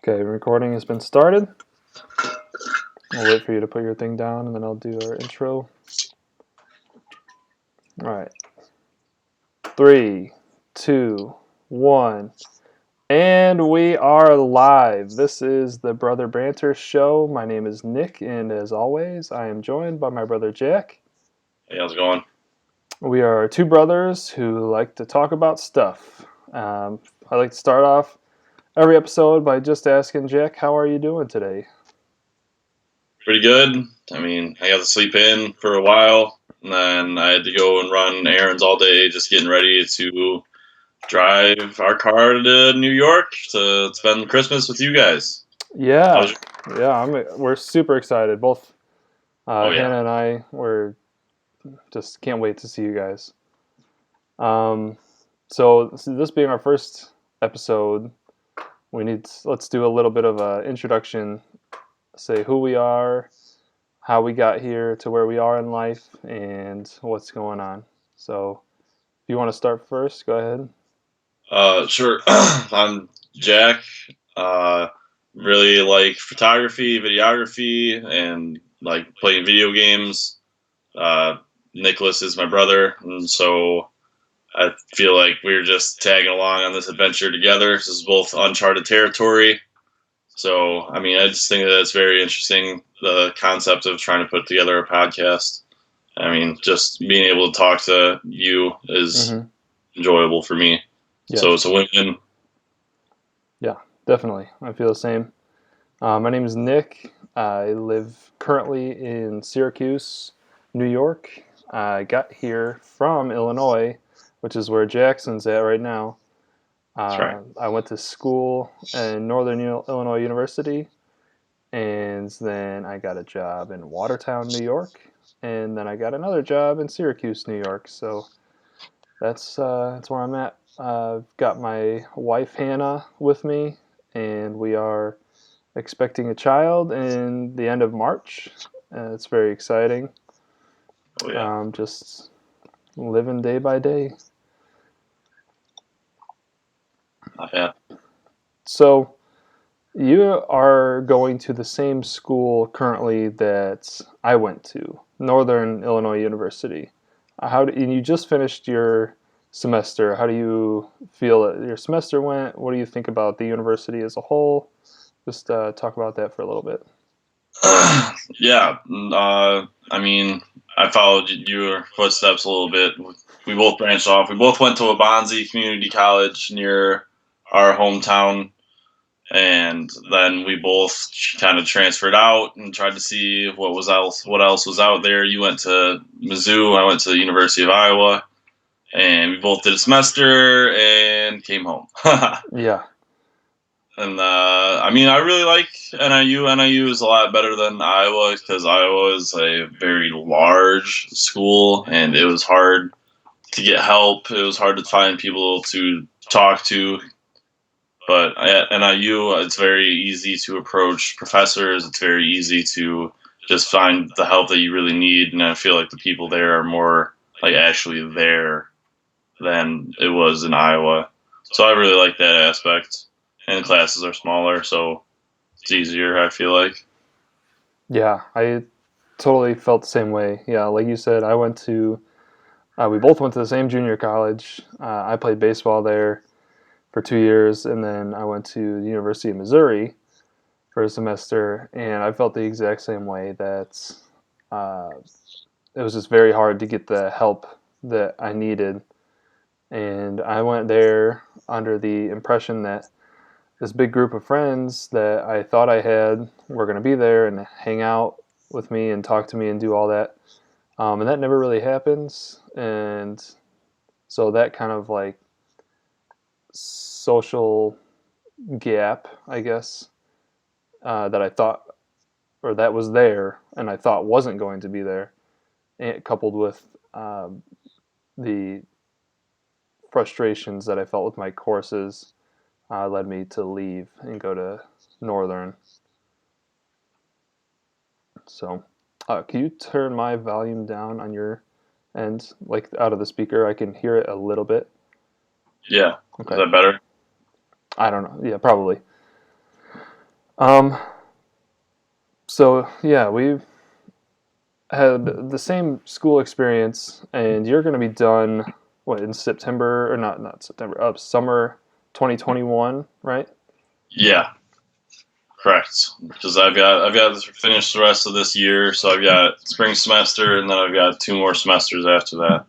Okay, recording has been started. I'll wait for you to put your thing down and then I'll do our intro. All right. 3, 2, 1. And we are live. This is the Brother Banter show. My name is Nick, and as always, I am joined by my brother Jack. Hey, how's it going? We are two brothers who like to talk about stuff. I like to start off every episode by just asking Jack, how are you doing today? Pretty good. I got to sleep in for a while, and then I had to go and run errands all day, just getting ready to drive our car to New York to spend Christmas with you guys. Yeah, we're super excited. Both Oh, yeah. Hannah and I just can't wait to see you guys. So this being our first episode, let's do a little bit of an introduction, say who we are, how we got here to where we are in life, and what's going on. So if you want to start first, go ahead. Sure. I'm Jack. Really like photography, videography, and like playing video games. Nicholas is my brother, and so I feel like we're just tagging along on this adventure together. This is both uncharted territory. So, I just think that it's very interesting, the concept of trying to put together a podcast. Just being able to talk to you is enjoyable for me. Yes. So it's a win-win. Yeah, definitely. I feel the same. My name is Nick. I live currently in Syracuse, New York. I got here from Illinois, which is where Jackson's at right now. That's right. I went to school in Northern Illinois University, and then I got a job in Watertown, New York, and then I got another job in Syracuse, New York. So that's where I'm at. I've got my wife Hannah with me, and we are expecting a child in the end of March. It's very exciting. Oh, yeah. Just living day by day. Not bad. So you are going to the same school currently that I went to, Northern Illinois University. You just finished your semester. How do you feel that your semester went? What do you think about the university as a whole? Just talk about that for a little bit. Yeah. I followed your footsteps a little bit. We both branched off. We both went to Wabanzi Community College near our hometown. And then we both kind of transferred out and tried to see what else was out there. You went to Mizzou, I went to the University of Iowa, and we both did a semester and came home. Yeah. And I really like NIU. NIU is a lot better than Iowa because Iowa is a very large school, and it was hard to get help. It was hard to find people to talk to. But at NIU, it's very easy to approach professors. It's very easy to just find the help that you really need. And I feel like the people there are more like actually there than it was in Iowa. So I really like that aspect. And the classes are smaller, so it's easier, I feel like. Yeah, I totally felt the same way. Yeah, like you said, we both went to the same junior college. I played baseball there for 2 years, and then I went to the University of Missouri for a semester, and I felt the exact same way that it was just very hard to get the help that I needed. And I went there under the impression that this big group of friends that I thought I had were going to be there and hang out with me and talk to me and do all that. And that never really happens. And so that kind of like social gap, I guess, that I thought, or that was there and I thought wasn't going to be there, and coupled with the frustrations that I felt with my courses, led me to leave and go to Northern. So, can you turn my volume down on your end, like out of the speaker? I can hear it a little bit. Yeah. Okay. Is that better? I don't know. Yeah, probably. Um, so yeah, we had the same school experience, and you're going to be done what in September or not September, summer 2021, right? Yeah, correct. Because I've got to finish the rest of this year, so I've got spring semester, and then I've got 2 more semesters after that.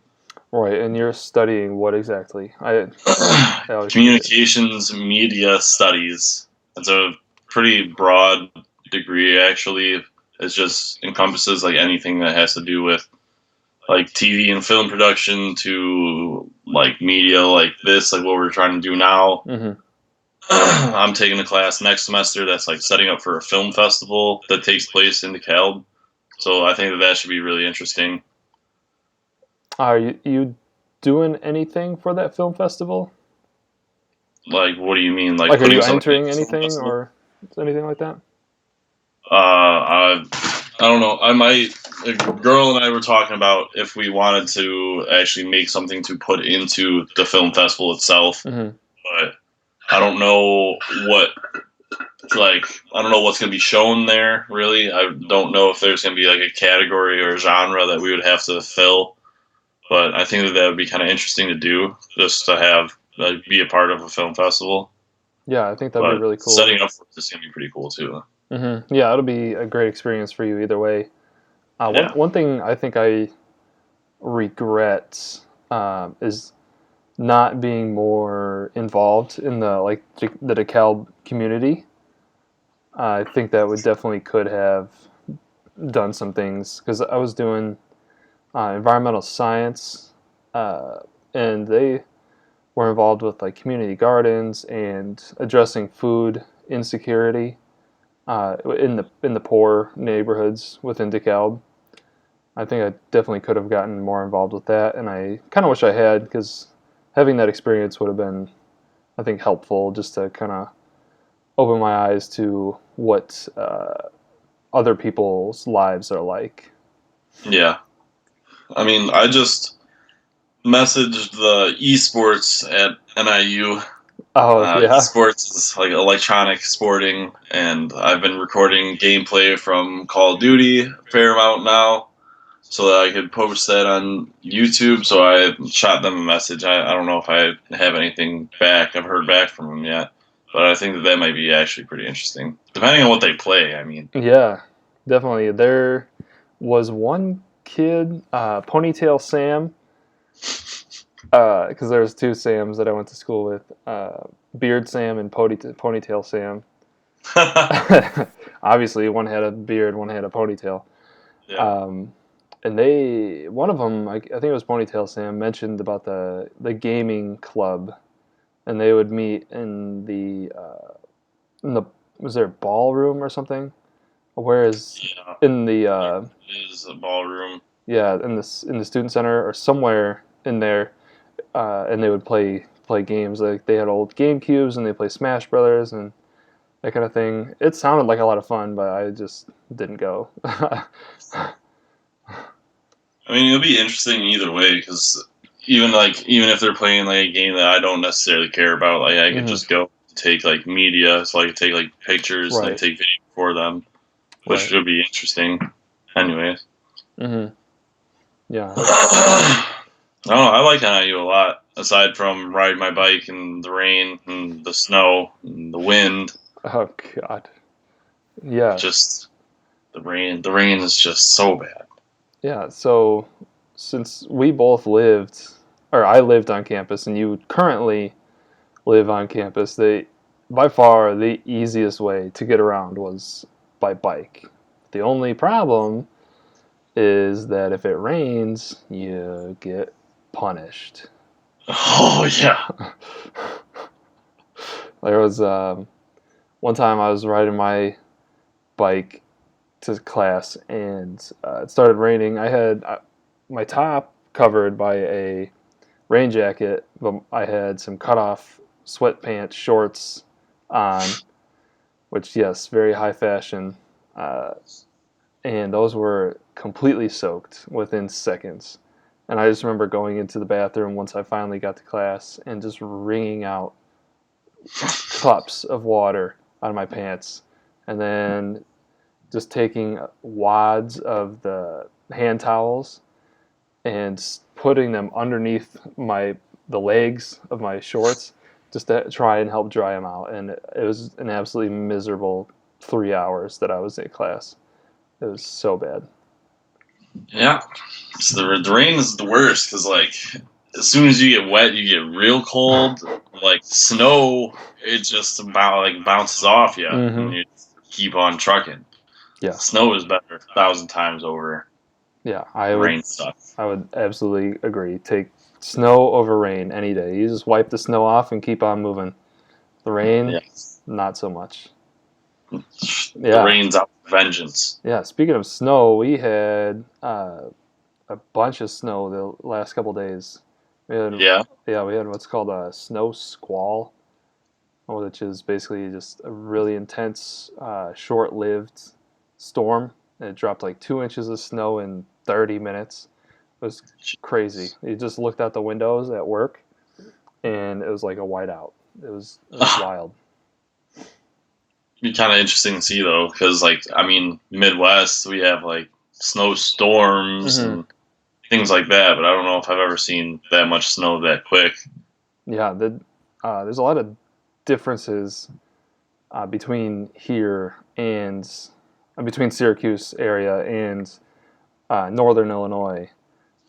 Right, and you're studying what exactly? I always forget. Communications media studies. It's a pretty broad degree, actually. It just encompasses like anything that has to do with like TV and film production to like media like this, like what we're trying to do now. Mm-hmm. I'm taking a class next semester that's like setting up for a film festival that takes place in DeKalb. So I think that should be really interesting. Are you doing anything for that film festival? Like, what do you mean? Like Like, are putting you something in entering a film anything festival? or anything like that? I don't know. I might. A girl and I were talking about if we wanted to actually make something to put into the film festival itself, Mm-hmm. but I don't know what. Like, I don't know what's going to be shown there. Really, I don't know if there's going to be like a category or a genre that we would have to fill. But I think that would be kind of interesting to do, just to have be a part of a film festival. Yeah, I think that'd be But really cool. setting up for this is going to be pretty cool too. Mm-hmm. Yeah, it'll be a great experience for you either way. One Yeah. one thing I think I regret is not being more involved in the DeKalb community. I think that would definitely could have done some things because I was doing environmental science, uh, and they were involved with like community gardens and addressing food insecurity in the poor neighborhoods within DeKalb. I think I definitely could have gotten more involved with that, and I kind of wish I had because having that experience would have been, I think, helpful just to kind of open my eyes to what other people's lives are like. Yeah. I mean, I just messaged the esports at NIU. Oh yeah, Esports is like electronic sporting, and I've been recording gameplay from Call of Duty a fair amount now, so that I could post that on YouTube. So I shot them a message. I don't know if I have anything back. I've heard back from them yet, but I think that that might be actually pretty interesting, depending on what they play. I mean, yeah, definitely. There was one kid, Ponytail Sam, because there was two Sams that I went to school with, Beard Sam and Ponytail Sam. Obviously, one had a beard, one had a ponytail. yeah, Um, and one of them, I think it was Ponytail Sam, mentioned about the gaming club, and they would meet in the was there a ballroom or something? Whereas yeah, in the there is a ballroom. yeah in the student center or somewhere in there, and they would play games like they had old Game Cubes and they play Smash Brothers and that kind of thing. It sounded like a lot of fun, but I just didn't go. I mean, it'll be interesting either way because even if they're playing like a game that I don't necessarily care about, like I could Hmm. just go take like media, so I could take like pictures and like Right. take video for them, which Right. should be interesting. Anyways, Hmm. Yeah. I don't know. I like NIU a lot. Aside from riding my bike in the rain and the snow and the wind, Oh God. Yeah. just the rain. The rain is just so bad. Yeah. So since we both lived, or I lived on campus, and you currently live on campus, by far the easiest way to get around was by bike. The only problem is that if it rains, you get punished. Oh yeah. There was one time I was riding my bike to class and it started raining. I had my top covered by a rain jacket, but I had some cut off sweatpants shorts on, which, yes, very high fashion. Uh, and those were completely soaked within seconds. And I just remember going into the bathroom once I finally got to class and just wringing out cups of water out of my pants and then just taking wads of the hand towels and putting them underneath the legs of my shorts just to try and help dry them out. And it was an absolutely miserable 3 hours that I was in class. It was so bad. Yeah. So the rain is the worst because like as soon as you get wet, you get real cold. Like snow, it just about like bounces off you, and Mm-hmm. you keep on trucking. Yeah, Snow is better 1,000 times over yeah. rain stuff. I would absolutely agree. Take snow over rain any day. You just wipe the snow off and keep on moving. The rain, Yeah, not so much. the Yeah, rain's out with vengeance. yeah. Speaking of snow, we had a bunch of snow the last couple days. We had, Yeah, yeah, we had what's called a snow squall, which is basically just a really intense, short-lived storm. It dropped like 2 inches of snow in 30 minutes. It was crazy. You just looked out the windows at work, and it was like a whiteout. It was wild. be kind of interesting to see though, because like I mean, Midwest we have like snowstorms Hmm. and things like that, but I don't know if I've ever seen that much snow that quick. Yeah, there's a lot of differences between here and between Syracuse area and northern Illinois.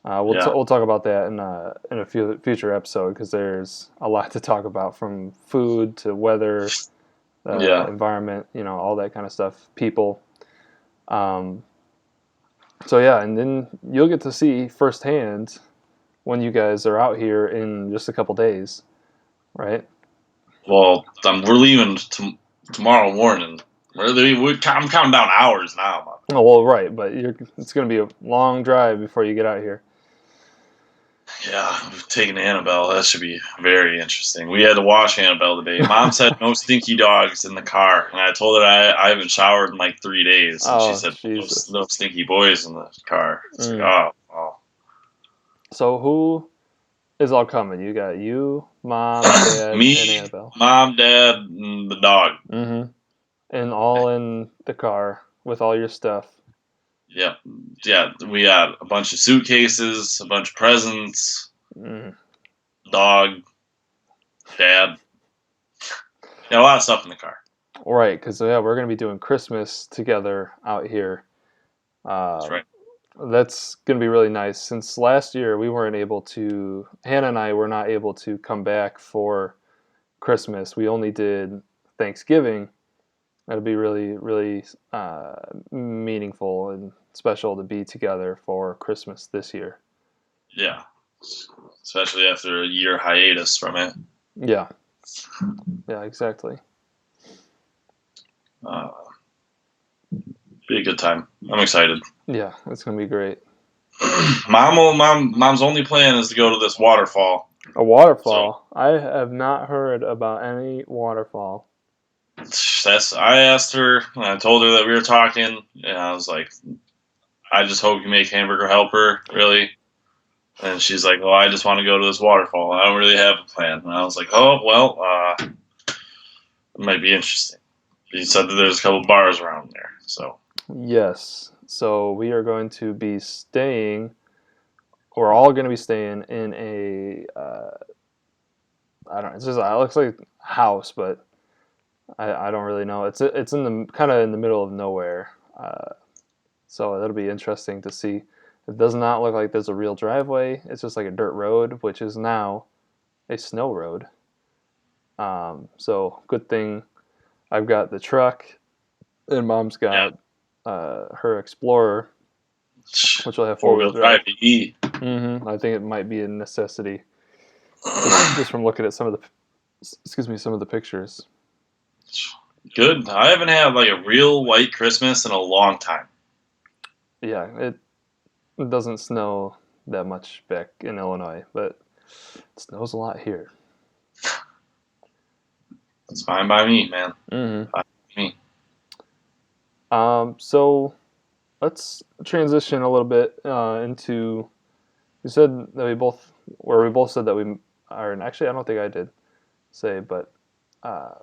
Yeah, We'll talk about that in a future episode because there's a lot to talk about from food to weather, yeah. environment, all that kind of stuff, people. Um, so yeah, and then you'll get to see firsthand when you guys are out here in just a couple days, right? Well, we're leaving tomorrow morning. I'm counting down hours now. Oh well, right, but it's going to be a long drive before you get out here. Yeah, we've taken Annabelle. That should be very interesting. We had to wash Annabelle today. Mom said no stinky dogs in the car, and I told her I haven't showered in like 3 days, and she Oh said Jesus. no stinky boys in the car. It's like Mm. oh. So who is all coming? You got you, mom, dad, and Me, Annabelle. mom, dad, and the dog. Mm-hmm. And all in the car with all your stuff. Yep, yeah. We had a bunch of suitcases, a bunch of presents, Mm. dog, dad. Yeah, a lot of stuff in the car. Right, because yeah, we're gonna be doing Christmas together out here. That's Uh, right. that's gonna be really nice. Since last year, we weren't able to. Hannah and I were not able to come back for Christmas. We only did Thanksgiving. That'll be really, really meaningful and special to be together for Christmas this year. Yeah, especially after a year hiatus from it. Yeah, yeah, exactly. Uh, be a good time. I'm excited. Yeah, it's gonna be great. Mom's only plan is to go to this waterfall. A So waterfall. I have not heard about any waterfall. I asked her, and I told her that we were talking, and I was like, I just hope you make hamburger helper, really. And she's like, "Oh, I just want to go to this waterfall. I don't really have a plan." And I was like, "Oh, well, it might be interesting." He said that there's a couple bars around there, so Yes. So we are going to be staying. We're all going to be staying in a. I don't. It's just. It looks like a house, but I don't really know. It's in the kind of in the middle of nowhere. So that'll be interesting to see. It does not look like there's a real driveway. It's just like a dirt road, which is now a snow road. So good thing I've got the truck, and Mom's yeah, got her Explorer, which will have four four wheel wheel drive drive. to E. I think it might be a necessity, just from looking at some of the pictures. Good. I haven't had like a real white Christmas in a long time. Yeah, it doesn't snow that much back in Illinois, but it snows a lot here. It's fine by me, man. Hmm. Fine by me. So let's transition a little bit into. You said that we both said that we are, and actually, I don't think I did say, but uh,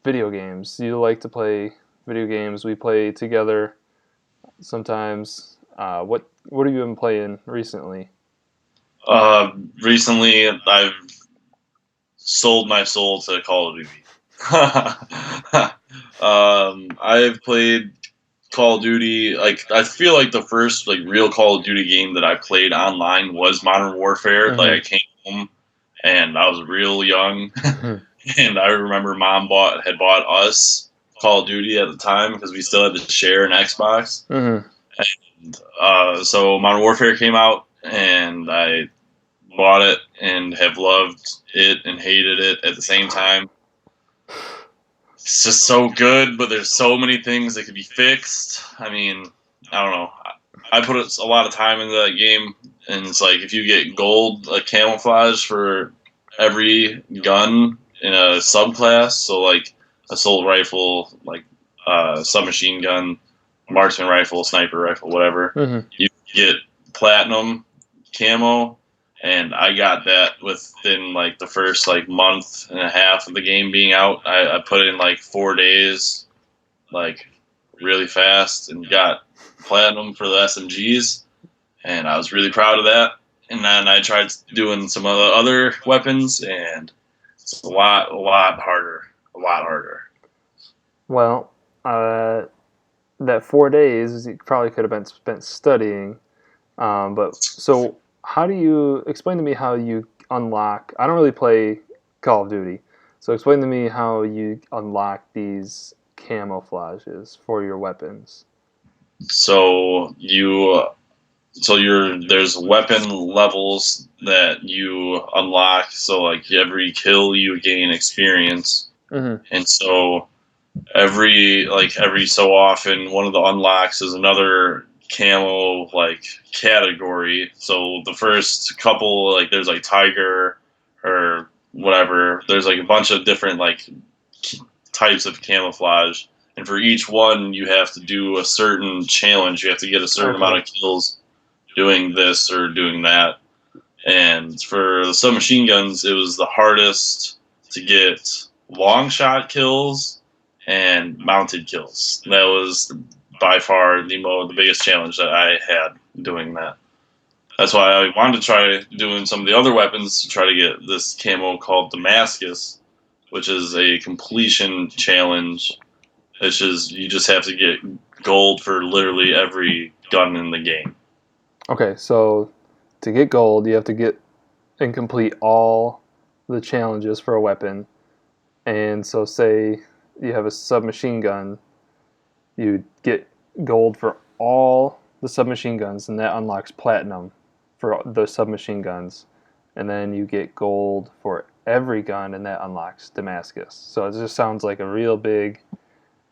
video games. You like to play video games. We play together sometimes. What have you been playing recently? Recently, I've sold my soul to Call of Duty. I've played Call of Duty. Like, I feel like the first like real Call of Duty game that I played online was Modern Warfare. Like, I Mm-hmm. came home and I was real young, and I remember Mom had bought us Call of Duty at the time because we still had to share an Xbox. Mm-hmm. So Modern Warfare came out, and I bought it and have loved it and hated it at the same time. It's just so good, but there's so many things that could be fixed. I mean, I don't know. I put a lot of time into that game, and it's like if you get gold, like camouflage for every gun in a subclass, so like assault rifle, like submachine gun, marksman rifle, sniper rifle, whatever, Mm-hmm. you get platinum camo, and I got that within like the first like month and a half of the game being out. I put in like 4 days, like really fast, and got platinum for the SMGs, and I was really proud of that. And then I tried doing some other weapons, and it's a lot harder, a lot harder. Well, that 4 days you probably could have been spent studying. But so, how do you explain to me how you unlock? I don't really play Call of Duty, so explain to me how you unlock these camouflages for your weapons. So there's weapon levels that you unlock. So like every kill you gain experience, Mm-hmm. and so every so often one of the unlocks is another camo like category. So the first couple, like there's like tiger or whatever, there's like a bunch of different like types of camouflage, and for each one you have to do a certain challenge. You have to get a certain amount Okay. of kills doing this or doing that. And for the submachine guns, it was the hardest to get long shot kills and mounted kills. That was by far the biggest challenge that I had doing that. That's why I wanted to try doing some of the other weapons to try to get this camo called Damascus, which is a completion challenge. It's just you just have to get gold for literally every gun in the game. Okay, so to get gold, you have to get and complete all the challenges for a weapon. And so, say you have a submachine gun, you get gold for all the submachine guns, and that unlocks platinum for those submachine guns. And then you get gold for every gun, and that unlocks Damascus. So it just sounds like a real big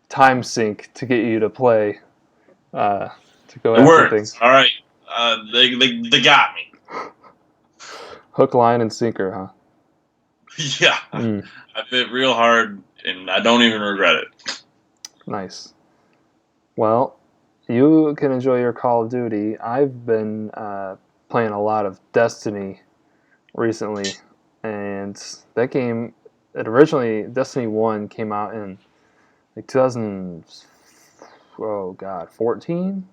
time sink to get you to play, to go It after worked. things. All right. They got me. Hook, line, and sinker, huh? Yeah. Mm, I bit real hard, and I don't even regret it. nice. Well, you can enjoy your Call of Duty. I've been playing a lot of Destiny recently, and that game, it originally Destiny 1 came out in like 2000, oh god, 14,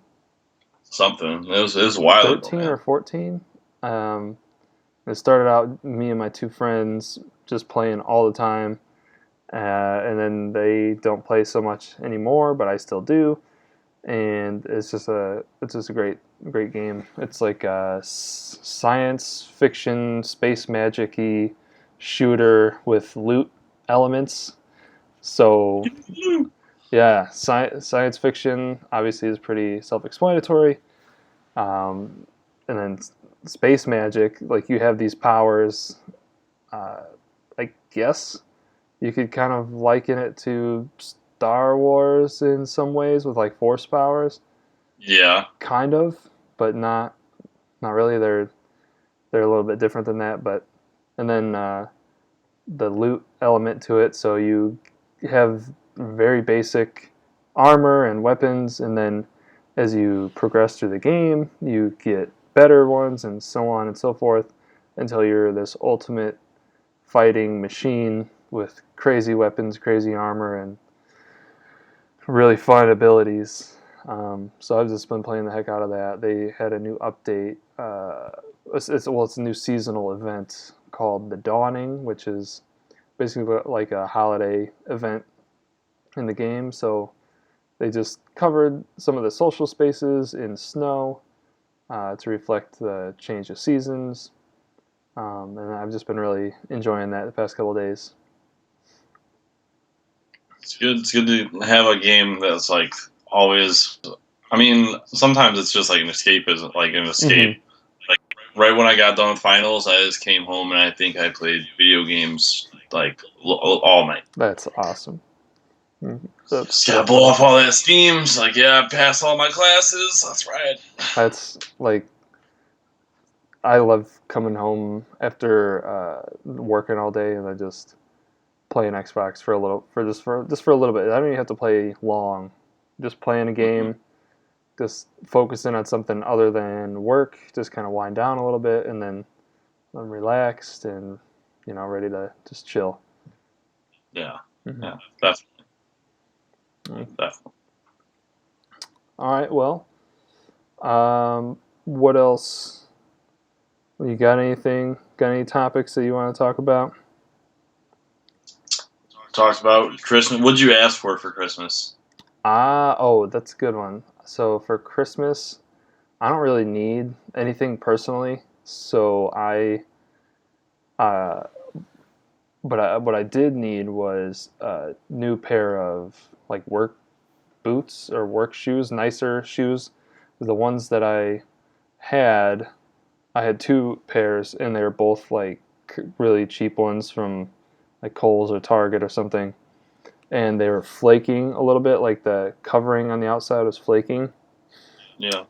Something. It was a while ago, 13 or man. 14. It started out me and my two friends just playing all the time, and then they don't play so much anymore, but I still do. And it's just a great game. It's like a science fiction, space magic-y shooter with loot elements. So yeah, science fiction obviously is pretty self-explanatory. Um, and then space magic, like you have these powers. Uh, I guess you could kind of liken it to Star Wars in some ways with like force powers, Yeah. kind of, but not really. They're a little bit different than that. But and then the loot element to it, so you have very basic armor and weapons, and then as you progress through the game, you get better ones, and so on and so forth, until you're this ultimate fighting machine with crazy weapons, crazy armor, and really fun abilities. So I've just been playing the heck out of that. They had a new update. It's a new seasonal event called the Dawning, which is basically like a holiday event in the game. So they just covered some of the social spaces in snow to reflect the change of seasons. And I've just been really enjoying that the past couple of days. It's good. It's good to have a game that's like always. I mean, sometimes it's just like an escape. Isn't like an escape. Mm-hmm. Like right when I got done with finals, I just came home and I think I played video games like all night. That's awesome. Just gotta blow off all that steam. It's like, yeah, I passed all my classes. That's right. That's like, I love coming home after working all day and I just playing Xbox for a little for a little bit. I don't even have to play long. Just playing a game, just focusing on something other than work. Just kind of wind down a little bit, and then I'm relaxed and ready to just chill. Yeah, Mm-hmm. yeah, definitely. Definitely. All right. Well, what else? You got anything? Got any topics that you want to talk about? Talked about Christmas. What'd you ask for Christmas? Oh, that's a good one. So for Christmas, I don't really need anything personally. So uh, what I did need was a new pair of like work boots or work shoes, nicer shoes. The ones that I had two pairs, and they were both like really cheap ones from like Kohl's or Target or something, and they were flaking a little bit, like the covering on the outside was flaking. Yeah.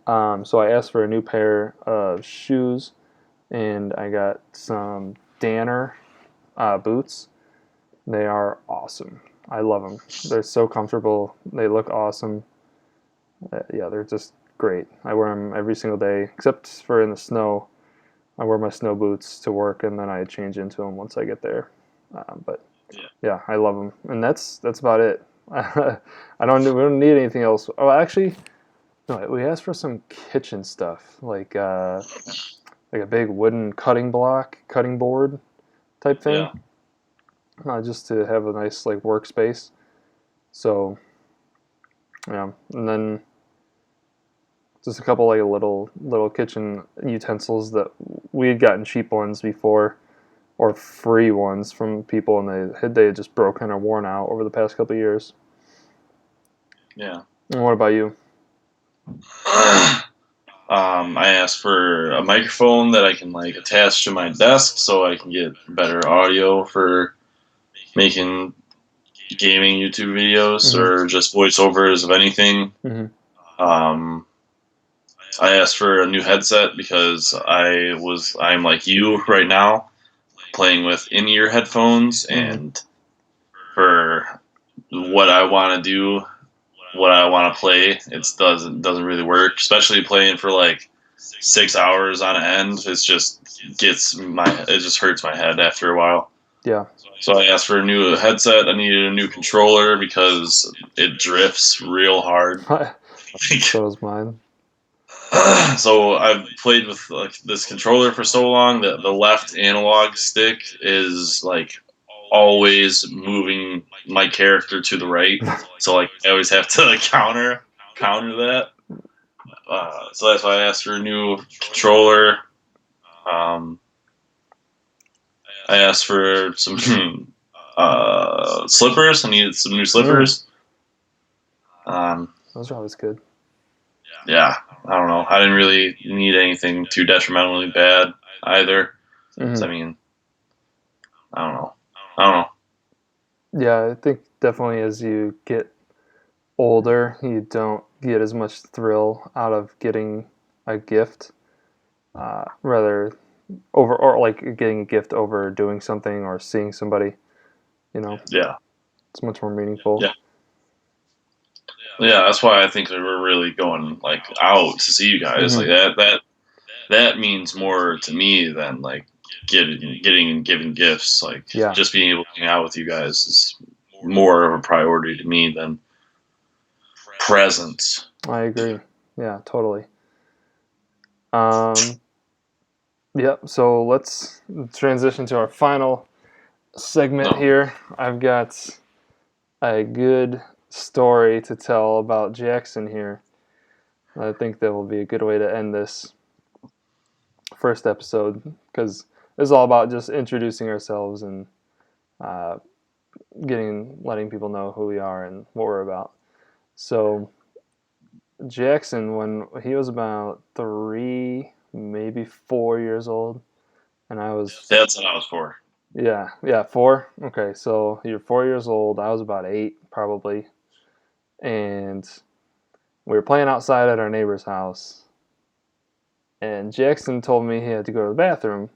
So I asked for a new pair of shoes, and I got some Danner boots. They are awesome. I love them. They're so comfortable. They look awesome. Yeah, they're just great. I wear them every single day, except for in the snow. I wear my snow boots to work, and then I change into them once I get there. But yeah, I love them, and that's about it. We don't need anything else. Oh, actually, no. We asked for some kitchen stuff, like a big wooden cutting board type thing, Yeah. just to have a nice like workspace. So yeah, and then just a couple like little kitchen utensils that we had gotten cheap ones before or free ones from people, and they had just broken or worn out over the past couple of years. Yeah. And what about you? I asked for a microphone that I can like attach to my desk so I can get better audio for making gaming YouTube videos or just voiceovers of anything. Um, I asked for a new headset because I'm like you right now, playing with in-ear headphones, and for what I want to do, what I want to play, it doesn't really work. Especially playing for like 6 hours on end, it just hurts my head after a while. Yeah. So I asked for a new headset. I needed a new controller because it drifts real hard. So does mine. So I've played with like this controller for so long that the left analog stick is like always moving my character to the right. So like I always have to counter that. So that's why I asked for a new controller. I asked for some slippers. I needed some new slippers. Those are always good. Yeah, I don't know. I didn't really need anything too detrimentally bad either. So, I mean, I don't know. Yeah, I think definitely as you get older, you don't get as much thrill out of getting a gift, rather or like getting a gift over doing something or seeing somebody. Yeah, it's much more meaningful. Yeah, that's why I think that we're really going like out to see you guys. Like that means more to me than like getting and giving gifts. Like Yeah, just being able to hang out with you guys is more of a priority to me than presents. I agree. Yeah, totally. Um, yep. So let's transition to our final segment No, here. I've got a good story to tell about Jackson here. I think that will be a good way to end this first episode because it's all about just introducing ourselves and uh, letting people know who we are and what we're about. So Jackson, when he was about 3, maybe 4 years old, and I was that's what I was for. yeah 4. Okay, so you're 4 years old. I was about 8 probably, and we were playing outside at our neighbor's house. And Jackson told me he had to go to the bathroom.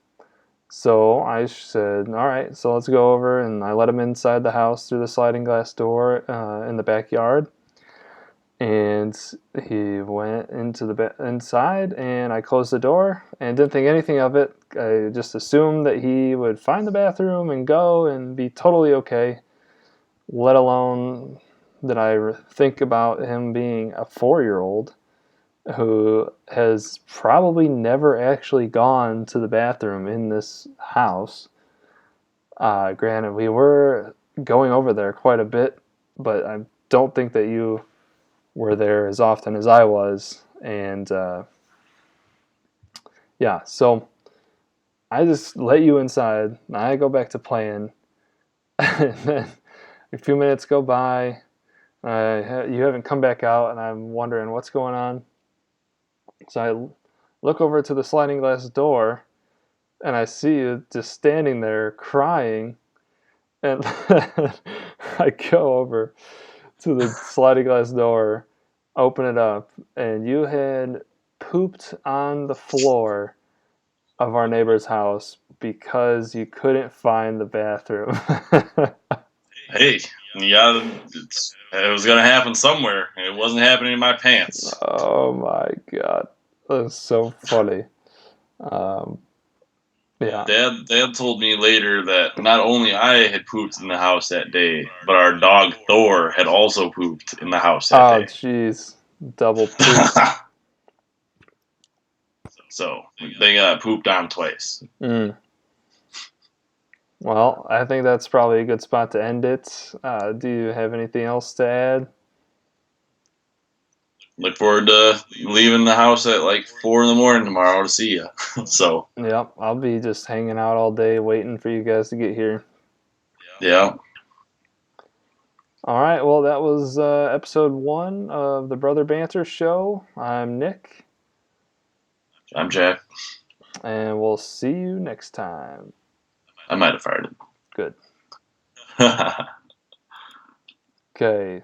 So I said, all right, so let's go over. And I let him inside the house through the sliding glass door in the backyard. And he went into inside, and I closed the door and didn't think anything of it. I just assumed that he would find the bathroom and go and be totally okay, let alone that I think about him being a 4-year-old who has probably never actually gone to the bathroom in this house. Granted, we were going over there quite a bit, but I don't think that you were there as often as I was. And yeah, so I just let you inside. I go back to playing. And then a few minutes go by. You haven't come back out, and I'm wondering what's going on. So I look over to the sliding glass door, and I see you just standing there crying. And I go over to the sliding glass door, open it up, and you had pooped on the floor of our neighbor's house because you couldn't find the bathroom. Hey, yeah, it was gonna happen somewhere. It wasn't happening in my pants. Oh my god, that's so funny. Um, yeah. Dad told me later that not only I had pooped in the house that day, but our dog Thor had also pooped in the house that Oh day. jeez, double poop. So they got pooped on twice. Mm. Well, I think that's probably a good spot to end it. Do you have anything else to add? Look forward to leaving the house at like 4 in the morning tomorrow to see you. So Yep, I'll be just hanging out all day waiting for you guys to get here. yeah, All right, well, that was episode 1 of the Brother Banter Show. I'm Nick, I'm Jack. and we'll see you next time. I might have fired Good. it. Okay.